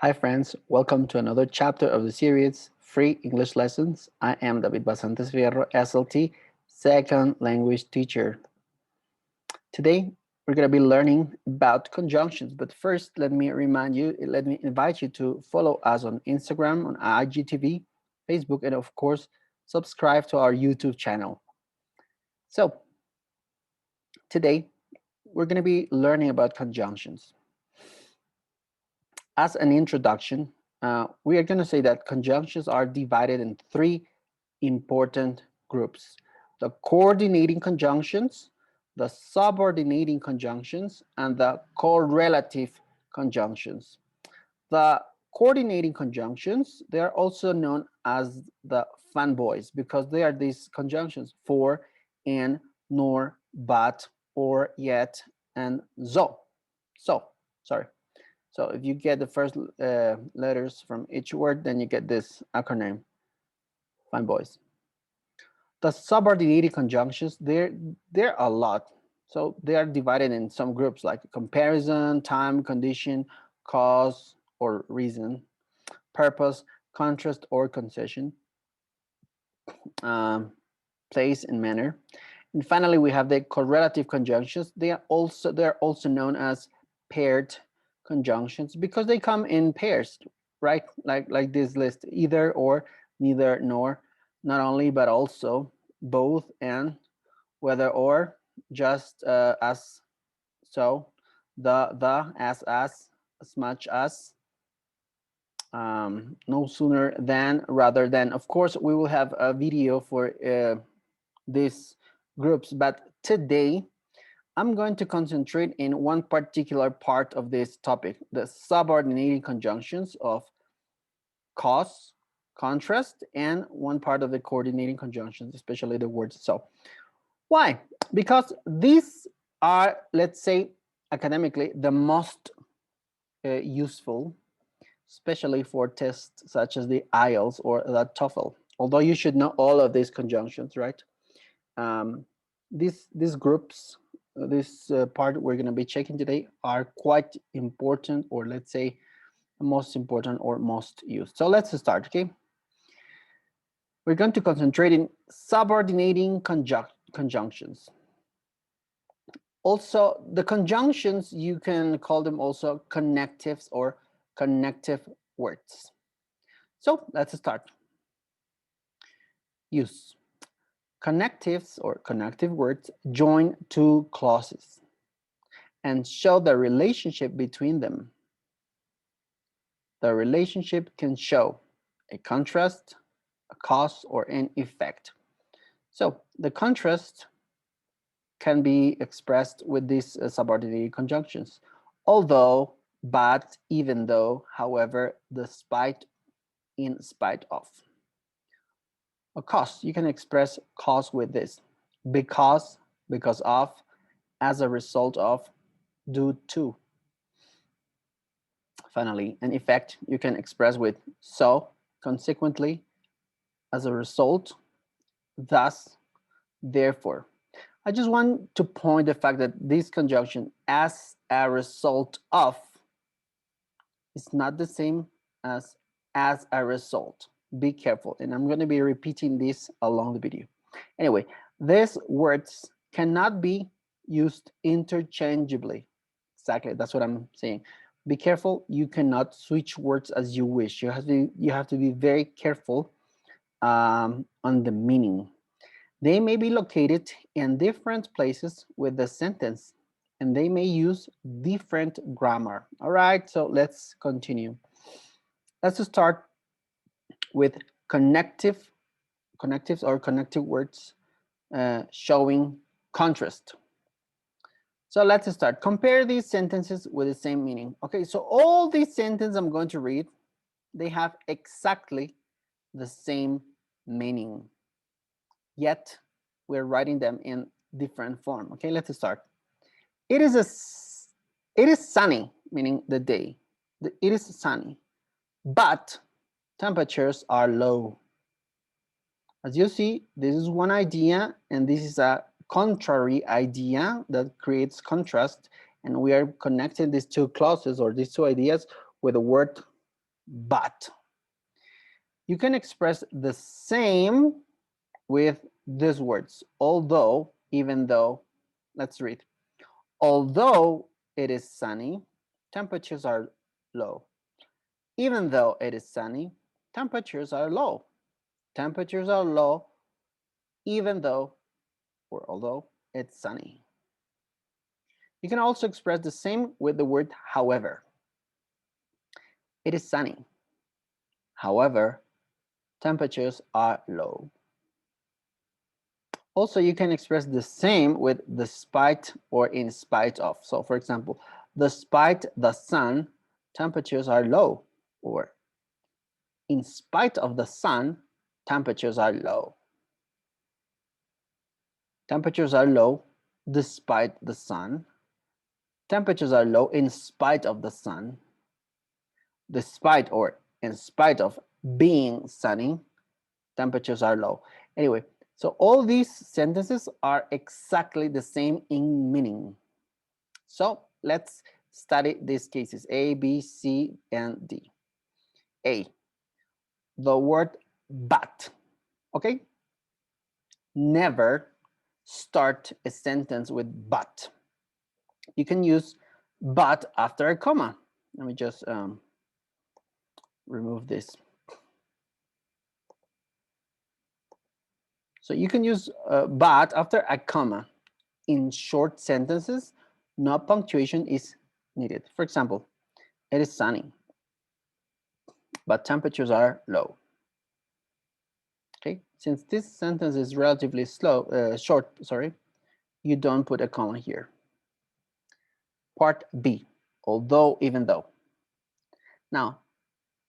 Hi friends, welcome to another chapter of the series Free English Lessons. I am David Basantes Fierro, SLT, second language teacher. Today we're going to be learning about conjunctions, but first let me invite you to follow us on Instagram, on IGTV, Facebook, and of course, subscribe to our YouTube channel. So today we're going to be learning about conjunctions. As an introduction, we are going to say that conjunctions are divided in three important groups: the coordinating conjunctions, the subordinating conjunctions, and the correlative conjunctions. The coordinating conjunctions, they are also known as the fanboys because they are these conjunctions for, and, nor, but, or, yet, and so. Sorry. So if you get the first letters from each word, then you get this acronym, fanboys. The subordinated conjunctions, they're a lot. So they are divided in some groups like comparison, time, condition, cause or reason, purpose, contrast or concession, um, place and manner. And finally, we have the correlative conjunctions. They're also known as paired conjunctions because they come in pairs, right? Like this list: either, or, neither, nor, not only but also, both, and, whether, or, just, as, so, the, as much as, no sooner than, rather than. Of course, we will have a video for these groups, but today I'm going to concentrate in one particular part of this topic: the subordinating conjunctions of cause, contrast, and one part of the coordinating conjunctions, especially the word so. Why? Because these are, let's say, academically, the most useful, especially for tests such as the IELTS or the TOEFL. Although you should know all of these conjunctions, right? These groups, this part we're going to be checking today, are quite important, or let's say most important or most used. So let's start, okay? We're going to concentrate in subordinating conjunctions. Also, the conjunctions, you can call them also connectives or connective words. So let's start. Use. Connectives or connective words join two clauses and show the relationship between them. The relationship can show a contrast, a cause, or an effect. So the contrast can be expressed with these subordinated conjunctions: although, but, even though, however, despite, in spite of. A cause, you can express cause with this: because of, as a result of, due to. Finally, an effect you can express with so, consequently, as a result, thus, therefore. I just want to point the fact that this conjunction, as a result of, is not the same as a result. Be careful, and I'm going to be repeating this along the video. Anyway, these words cannot be used interchangeably. Exactly, that's what I'm saying. Be careful, you cannot switch words as you wish. You have to be very careful on the meaning. They may be located in different places with the sentence, and they may use different grammar. All right, so let's continue. Let's start with connectives or connective words showing contrast. So let's start. Compare these sentences with the same meaning. Okay, so all these sentences I'm going to read, they have exactly the same meaning, yet we're writing them in different form. Okay, let's start. It is sunny, meaning the day. It is sunny, but temperatures are low. As you see, this is one idea, and this is a contrary idea that creates contrast, and we are connecting these two clauses or these two ideas with a word but. You can express the same with these words, although, even though. Let's read. Although it is sunny, temperatures are low. Even though it is sunny, temperatures are low. Temperatures are low even though or although it's sunny. You can also express the same with the word however. It is sunny. However, temperatures are low. Also, you can express the same with despite or in spite of. So, for example, despite the sun, temperatures are low, or in spite of the sun, temperatures are low. Temperatures are low despite the sun. Temperatures are low in spite of the sun. Despite or in spite of being sunny, temperatures are low. Anyway, so all these sentences are exactly the same in meaning. So let's study these cases, A, B, C, and D. A, the word but, okay? Never start a sentence with but. You can use but after a comma. Let me just remove this. So you can use but after a comma. In short sentences, no punctuation is needed. For example, it is sunny, but temperatures are low. Okay, since this sentence is relatively short, sorry, you don't put a comma here. Part B, although, even though. Now,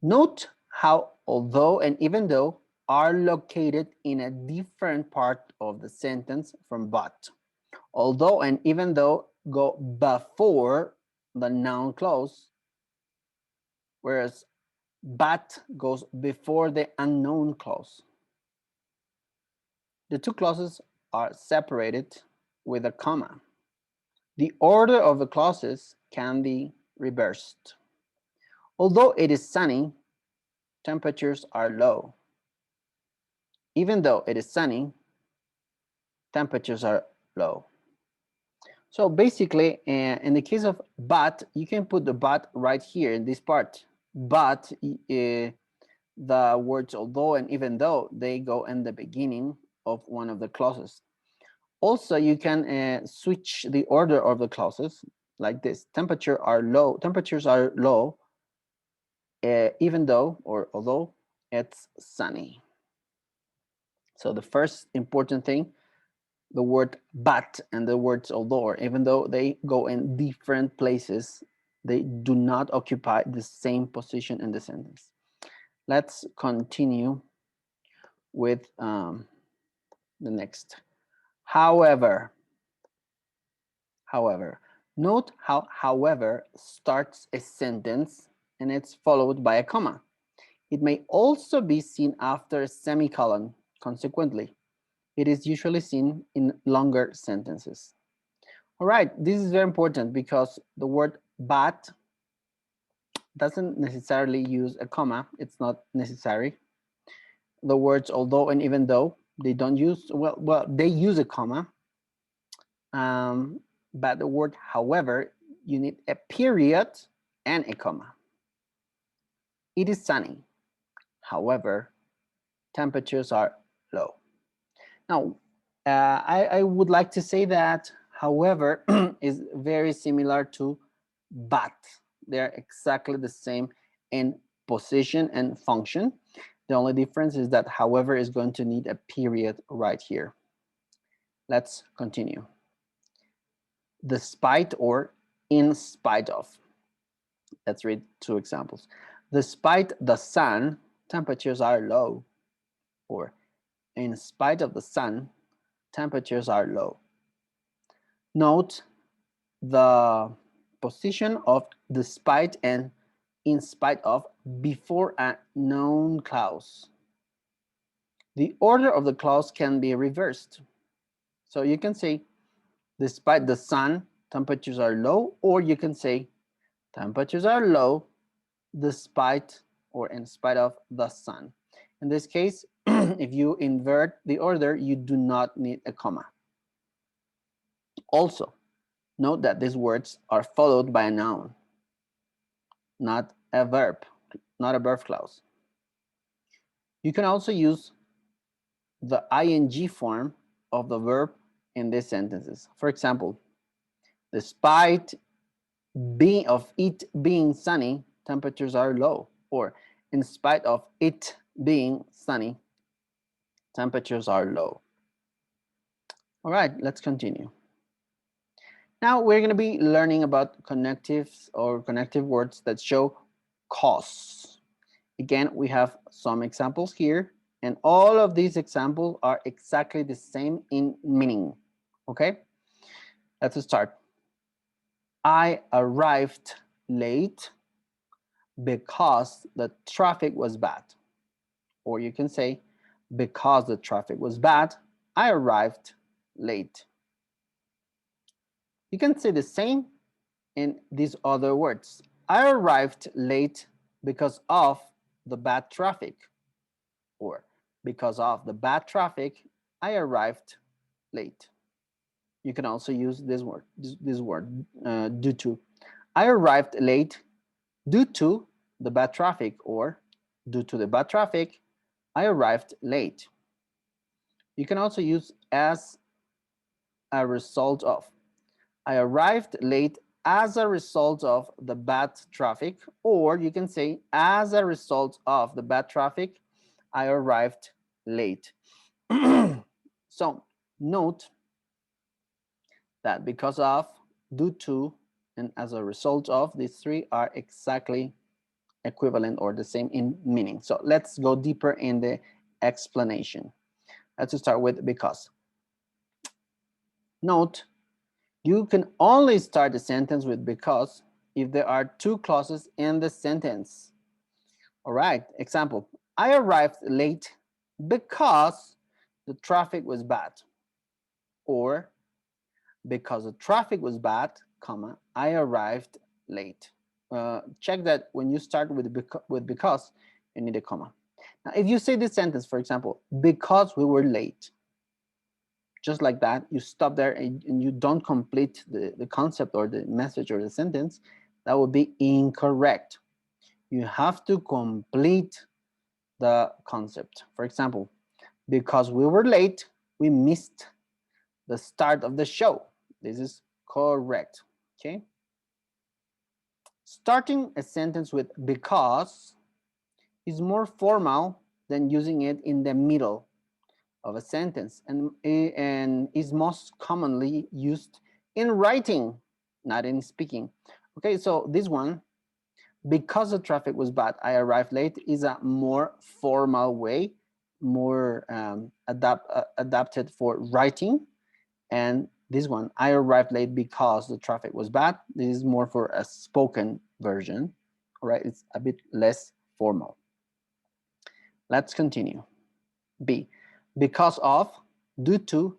note how although and even though are located in a different part of the sentence from but. Although and even though go before the noun clause, whereas but goes before the unknown clause. The two clauses are separated with a comma. The order of the clauses can be reversed. Although it is sunny, temperatures are low. Even though it is sunny, temperatures are low. So basically, in the case of but, you can put the but right here in this part. But the words although and even though, they go in the beginning of one of the clauses. Also, you can switch the order of the clauses like this. Temperatures are low, even though or although it's sunny. So the first important thing, the word but and the words although or even though, they go in different places. They do not occupy the same position in the sentence. Let's continue with the next. However, note how however starts a sentence and it's followed by a comma. It may also be seen after a semicolon. Consequently, it is usually seen in longer sentences. All right, this is very important because the word but doesn't necessarily use a comma. It's not necessary. The words although and even though, they don't use, well, they use a comma. But the word however, you need a period and a comma. It is sunny. However, temperatures are low. Now, I would like to say that however is very similar to but. They're exactly the same in position and function. The only difference is that however is going to need a period right here. Let's continue. Despite or in spite of. Let's read two examples. Despite the sun, temperatures are low. Or in spite of the sun, temperatures are low. Note the position of despite and in spite of before a noun clause. The order of the clause can be reversed. So you can say, despite the sun, temperatures are low, or you can say, temperatures are low despite or in spite of the sun. In this case, if you invert the order, you do not need a comma. Also, note that these words are followed by a noun, not a verb, not a verb clause. You can also use the ing form of the verb in these sentences. For example, despite it being sunny, temperatures are low. Or in spite of it being sunny, temperatures are low. All right, let's continue. Now we're going to be learning about connectives or connective words that show cause. Again, we have some examples here, and all of these examples are exactly the same in meaning. Okay, let's start. I arrived late because the traffic was bad. Or you can say, because the traffic was bad, I arrived late. You can say the same in these other words. I arrived late because of the bad traffic. Or because of the bad traffic, I arrived late. You can also use this word, due to. I arrived late due to the bad traffic, or due to the bad traffic, I arrived late. You can also use as a result of. I arrived late as a result of the bad traffic, or you can say as a result of the bad traffic, I arrived late. So note that because of, due to, and as a result of, these three are exactly equivalent or the same in meaning. So let's go deeper in the explanation. Let's start with because. Note, you can only start a sentence with because if there are two clauses in the sentence. All right, example, I arrived late because the traffic was bad. Or because the traffic was bad, comma, I arrived late. Check that when you start with because, you need a comma. Now, if you say this sentence, for example, because we were late, just like that, you stop there and you don't complete the concept or the message or the sentence, that would be incorrect. You have to complete the concept. For example, because we were late, we missed the start of the show. This is correct, okay? Starting a sentence with because is more formal than using it in the middle of a sentence, and is most commonly used in writing, not in speaking. Okay, so this one, because the traffic was bad, I arrived late, is a more formal way, more adapted for writing. And this one, I arrived late because the traffic was bad, this is more for a spoken version. All right, it's a bit less formal. Let's continue. B, because of, due to,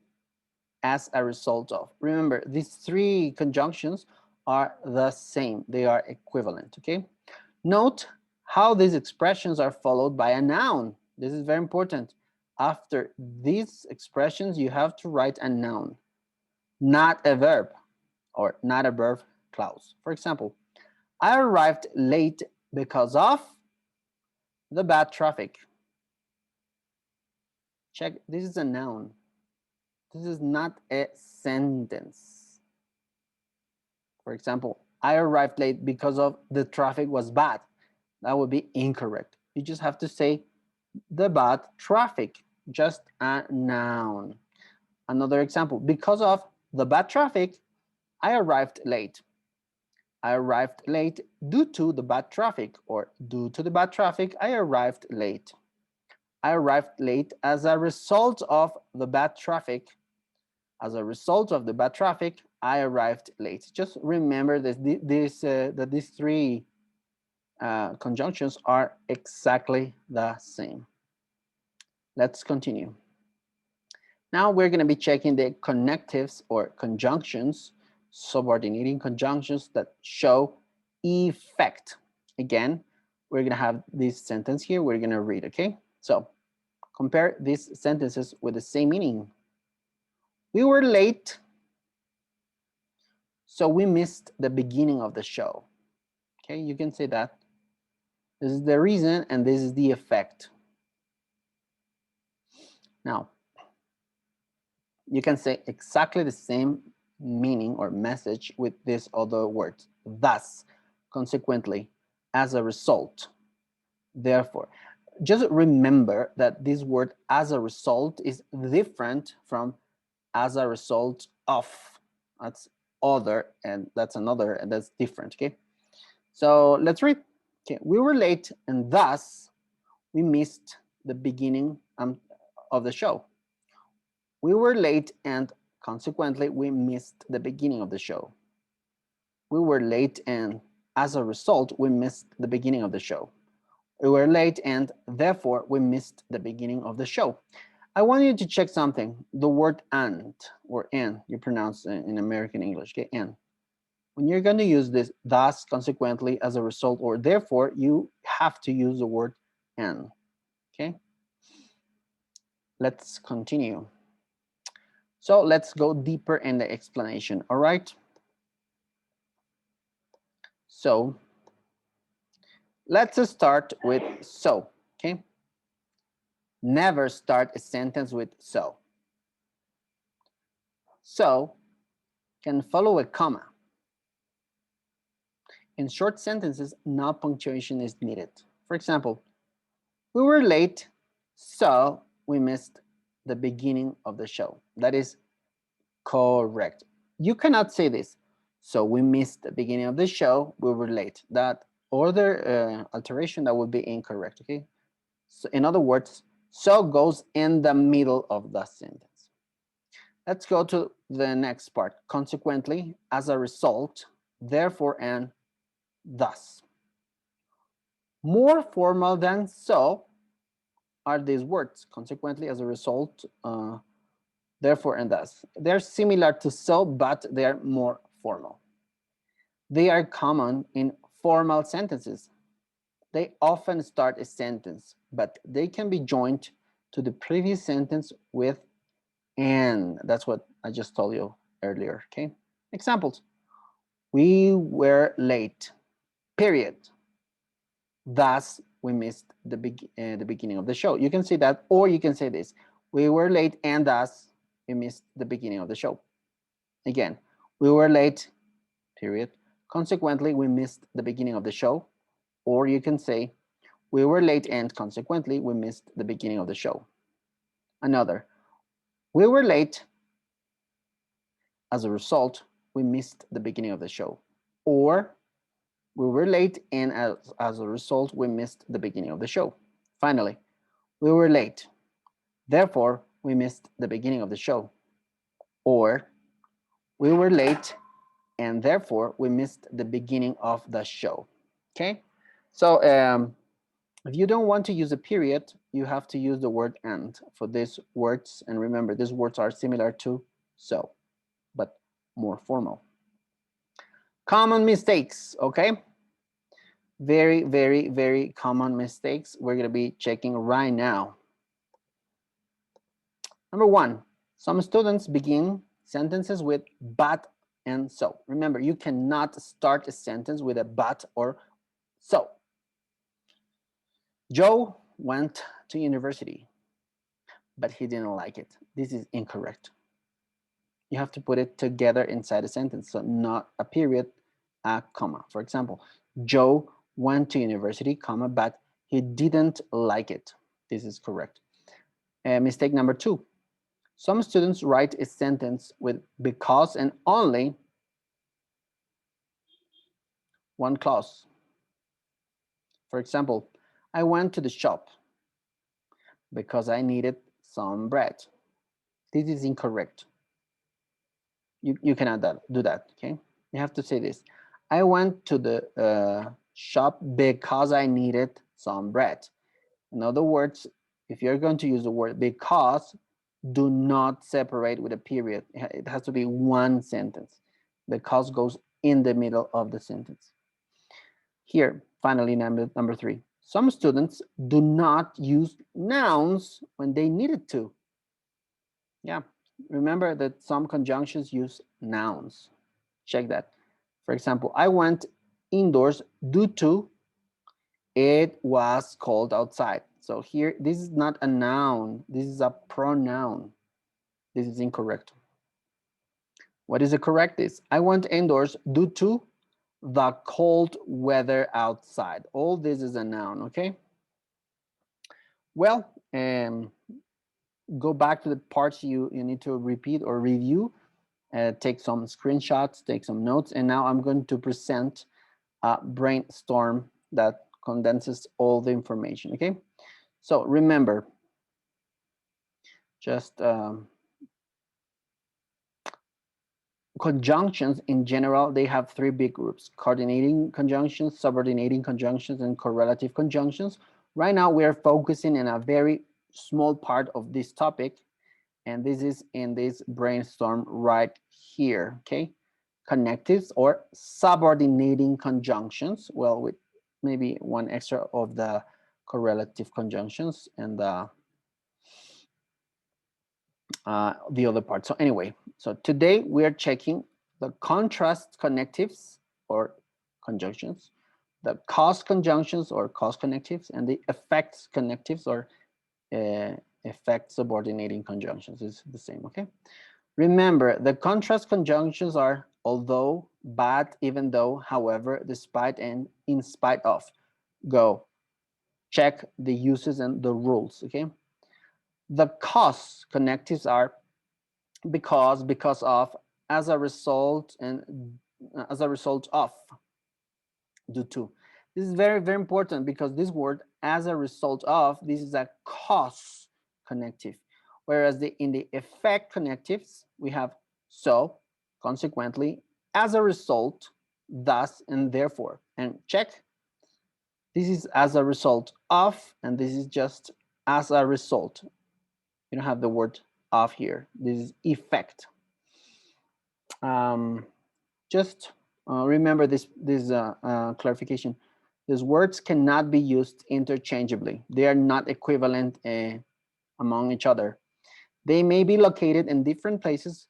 as a result of. Remember, these three conjunctions are the same. They are equivalent, okay? Note how these expressions are followed by a noun. This is very important. After these expressions, you have to write a noun, not a verb or not a verb clause. For example, I arrived late because of the bad traffic. Check, this is a noun. This is not a sentence. For example, I arrived late because of the traffic was bad. That would be incorrect. You just have to say the bad traffic, just a noun. Another example, because of the bad traffic, I arrived late. I arrived late due to the bad traffic, or due to the bad traffic, I arrived late. I arrived late as a result of the bad traffic. As a result of the bad traffic, I arrived late. Just remember that these three conjunctions are exactly the same. Let's continue. Now we're going to be checking the connectives or conjunctions, subordinating conjunctions that show effect. Again, we're going to have this sentence here. We're going to read, okay? So compare these sentences with the same meaning. We were late, so we missed the beginning of the show. Okay, you can say that. This is the reason and this is the effect. Now, you can say exactly the same meaning or message with these other words. Thus, consequently, as a result, therefore. Just remember that this word as a result is different from as a result of. That's other and that's another and that's different, okay? So let's read. Okay, we were late and thus we missed the beginning of the show. We were late and consequently we missed the beginning of the show. We were late and as a result we missed the beginning of the show. We were late and therefore we missed the beginning of the show. I want you to check something. The word and or and you pronounce in American English, okay? And when you're going to use this thus, consequently, as a result, or therefore, you have to use the word and, okay? Let's continue. So let's go deeper in the explanation, all right? So let's start with so, okay? Never start a sentence with so. So can follow a comma. In short sentences, no punctuation is needed. For example, we were late, so we missed the beginning of the show. That is correct. You cannot say this. So we missed the beginning of the show, we were late. That order alteration, that would be incorrect, okay? So in other words, so goes in the middle of the sentence. Let's go to the next part. Consequently, as a result, therefore, and thus. More formal than so are these words. Consequently, as a result, therefore, and thus. They're similar to so, but they are more formal. They are common in formal sentences. They often start a sentence, but they can be joined to the previous sentence with and. That's what I just told you earlier, okay? Examples. We were late, period. Thus, we missed the beginning of the show. You can say that, or you can say this. We were late and thus we missed the beginning of the show. Again, we were late, period. Consequently, we missed the beginning of the show. Or you can say, we were late and consequently, we missed the beginning of the show. Another, we were late. As a result, we missed the beginning of the show. Or we were late and as a result, we missed the beginning of the show. Finally, we were late. Therefore, we missed the beginning of the show. Or we were late and therefore we missed the beginning of the show. Okay? So if you don't want to use a period, you have to use the word and for these words. And remember, these words are similar to so, but more formal. Common mistakes, okay? Very, very, very common mistakes we're going to be checking right now. Number one, some students begin sentences with but and so. Remember, you cannot start a sentence with a but or so. Joe went to university, but he didn't like it. This is incorrect. You have to put it together inside a sentence, so not a period, a comma. For example, Joe went to university, comma, but he didn't like it. This is correct. Mistake number two. Some students write a sentence with because and only one clause. For example, I went to the shop because I needed some bread. This is incorrect. You cannot do that, okay? You have to say this. I went to the shop because I needed some bread. In other words, if you're going to use the word because, do not separate with a period. It has to be one sentence. Because goes in the middle of the sentence. Here, finally, number 3. Some students do not use nouns when they needed to. Yeah, remember that some conjunctions use nouns. Check that. For example, I went indoors due to it was cold outside. So here, this is not a noun. This is a pronoun. This is incorrect. What is the correct is, I went indoors due to the cold weather outside. All this is a noun, okay? Well, go back to the parts you need to repeat or review, take some screenshots, take some notes, and now I'm going to present a brainstorm that condenses all the information, okay? So remember, just conjunctions in general, they have 3 big groups: coordinating conjunctions, subordinating conjunctions, and correlative conjunctions. Right now, we are focusing in a very small part of this topic, and this is in this brainstorm right here, okay? Connectives or subordinating conjunctions, well, with maybe one extra of the correlative conjunctions and the other part. So anyway, so today we are checking the contrast connectives or conjunctions, the cause conjunctions or cause connectives, and the effects connectives or effect subordinating conjunctions. Is the same, okay? Remember, the contrast conjunctions are although, but, even though, however, despite, and in spite of. Go check the uses and the rules, okay? The cause connectives are because of, as a result, and as a result of, due to. This is very, very important because this word, as a result of, this is a cause connective. Whereas in the effect connectives, we have so, consequently, as a result, thus, and therefore. And check, this is as a result of, and this is just as a result. You don't have the word of here. This is effect. Just remember this clarification. These words cannot be used interchangeably. They are not equivalent among each other. They may be located in different places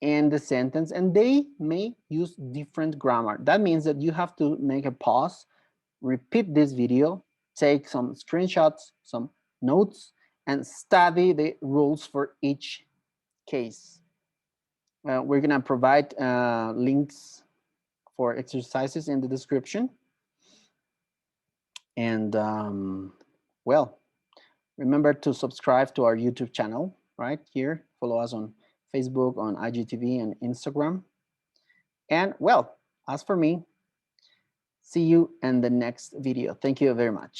in the sentence, and they may use different grammar. That means that you have to make a pause, repeat this video, take some screenshots, some notes, and study the rules for each case. We're going to provide links for exercises in the description. And well, remember to subscribe to our YouTube channel right here. Follow us on Facebook, on IGTV, and Instagram. And well, as for me, see you in the next video. Thank you very much.